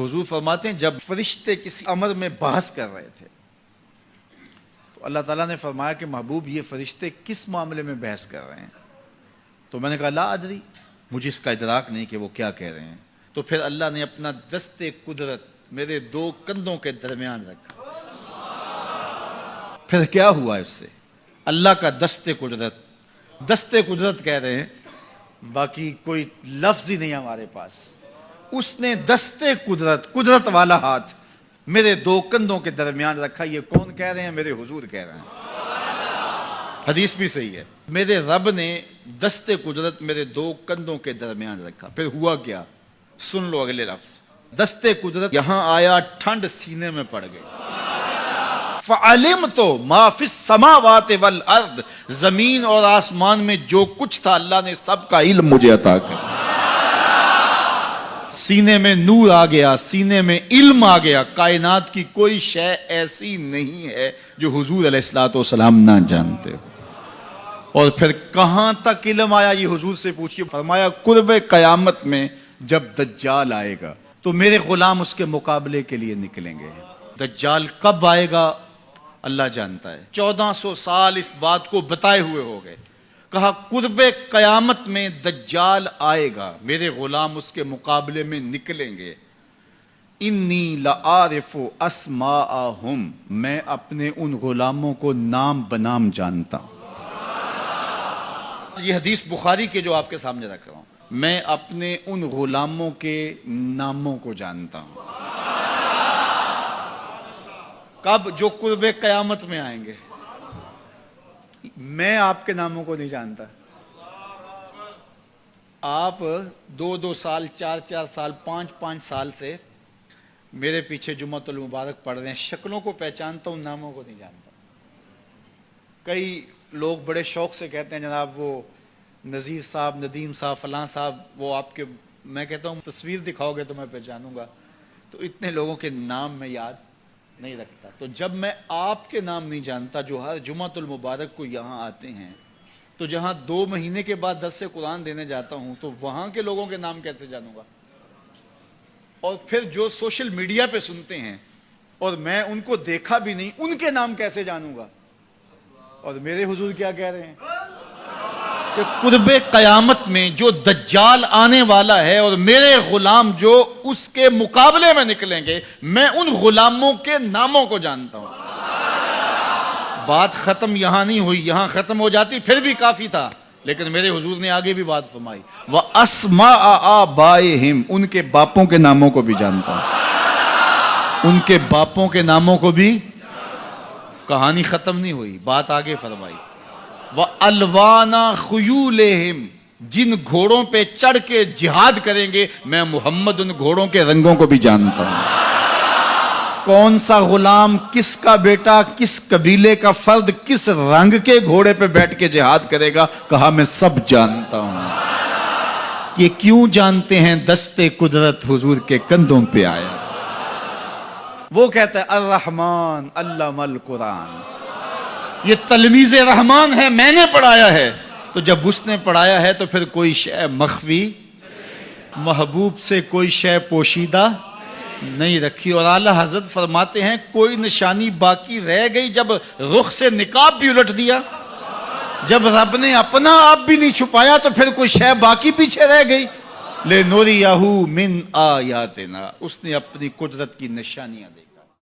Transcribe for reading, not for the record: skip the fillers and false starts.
حضور فرماتے ہیں جب فرشتے کسی امر میں بحث کر رہے تھے تو اللہ تعالیٰ نے فرمایا کہ محبوب یہ فرشتے کس معاملے میں بحث کر رہے ہیں؟ تو میں نے کہا لا ادری، مجھے اس کا ادراک نہیں کہ وہ کیا کہہ رہے ہیں۔ تو پھر اللہ نے اپنا دست قدرت میرے دو کندھوں کے درمیان رکھا۔ پھر کیا ہوا اس سے؟ اللہ کا دست قدرت کہہ رہے ہیں، باقی کوئی لفظ ہی نہیں ہمارے پاس۔ اس نے دست قدرت والا ہاتھ میرے دو کندھوں کے درمیان رکھا۔ یہ کون کہہ رہے ہیں؟ میرے حضور کہہ رہے ہیں، حدیث بھی صحیح ہے۔ میرے رب نے دست قدرت میرے دو کندھوں کے درمیان رکھا۔ پھر ہوا کیا؟ سن لو اگلے لفظ۔ دست قدرت یہاں آیا، ٹھنڈ سینے میں پڑ گئی۔ فَعَلِمْتُ مَا فِي السَّمَاوَاتِ وَالْأَرْضِ، زمین اور آسمان میں جو کچھ تھا اللہ نے سب کا علم مجھے عطا کیا۔ سینے میں نور آ گیا، سینے میں علم آ گیا۔ کائنات کی کوئی شے ایسی نہیں ہے جو حضور علیہ الصلوۃ والسلام نہ جانتے ہو۔ اور پھر کہاں تک علم آیا یہ حضور سے پوچھیے۔ فرمایا قرب قیامت میں جب دجال آئے گا تو میرے غلام اس کے مقابلے کے لیے نکلیں گے۔ دجال کب آئے گا اللہ جانتا ہے۔ 1400 سال اس بات کو بتائے ہوئے ہو گئے۔ کہا قرب قیامت میں دجال آئے گا، میرے غلام اس کے مقابلے میں نکلیں گے۔ انی لعارف اسماءہم، میں اپنے ان غلاموں کو نام بنام جانتا ہوں۔ یہ حدیث بخاری کے جو آپ کے سامنے رکھ رہا ہوں، میں اپنے ان غلاموں کے ناموں کو جانتا ہوں۔ کب؟ جو قرب قیامت میں آئیں گے۔ میں آپ کے ناموں کو نہیں جانتا۔ آپ 2 سال 4 سال 5 سال سے میرے پیچھے جمعۃ المبارک پڑھ رہے ہیں، شکلوں کو پہچانتا ہوں، ناموں کو نہیں جانتا۔ کئی لوگ بڑے شوق سے کہتے ہیں جناب وہ نذیر صاحب، ندیم صاحب، فلاں صاحب، وہ آپ کے، میں کہتا ہوں تصویر دکھاؤ گے تو میں پہچانوں گا۔ تو اتنے لوگوں کے نام میں یاد نہیں رکھتا۔ تو جب میں آپ کے نام نہیں جانتا جو ہر جمعۃ المبارک کو یہاں آتے ہیں، تو جہاں 2 مہینے کے بعد درس قرآن دینے جاتا ہوں تو وہاں کے لوگوں کے نام کیسے جانوں گا؟ اور پھر جو سوشل میڈیا پہ سنتے ہیں اور میں ان کو دیکھا بھی نہیں، ان کے نام کیسے جانوں گا؟ اور میرے حضور کیا کہہ رہے ہیں کہ قرب قیامت میں جو دجال آنے والا ہے اور میرے غلام جو اس کے مقابلے میں نکلیں گے، میں ان غلاموں کے ناموں کو جانتا ہوں۔ بات ختم یہاں نہیں ہوئی، یہاں ختم ہو جاتی پھر بھی کافی تھا، لیکن میرے حضور نے آگے بھی بات فرمائی۔ وَأَسْمَاءَ آبَائِهِمْ، ان کے باپوں کے ناموں کو بھی جانتا ہوں، ان کے باپوں کے ناموں کو بھی۔ کہانی ختم نہیں ہوئی، بات آگے فرمائی۔ وَأَلْوَانَ خُيُولِهِمْ، جن گھوڑوں پہ چڑھ کے جہاد کریں گے میں محمد ان گھوڑوں کے رنگوں کو بھی جانتا ہوں۔ کون سا غلام، کس کا بیٹا، کس قبیلے کا فرد کس رنگ کے گھوڑے پہ بیٹھ کے جہاد کرے گا، کہا میں سب جانتا ہوں۔ یہ کیوں جانتے ہیں؟ دست قدرت حضور کے کندھوں پہ آیا۔ وہ کہتا ہے الرحمن علم القرآن، یہ تلمیذ رحمان ہے، میں نے پڑھایا ہے۔ تو جب اس نے پڑھایا ہے تو پھر کوئی شے مخفی، محبوب سے کوئی شے پوشیدہ نہیں رکھی۔ اور اعلیٰ حضرت فرماتے ہیں کوئی نشانی باقی رہ گئی جب رخ سے نقاب بھی الٹ دیا، جب رب نے اپنا آپ بھی نہیں چھپایا تو پھر کوئی شے باقی پیچھے رہ گئی۔ لِنُرِيَهُ مِنْ آیَاتِنَا، اس نے اپنی قدرت کی نشانیاں دی۔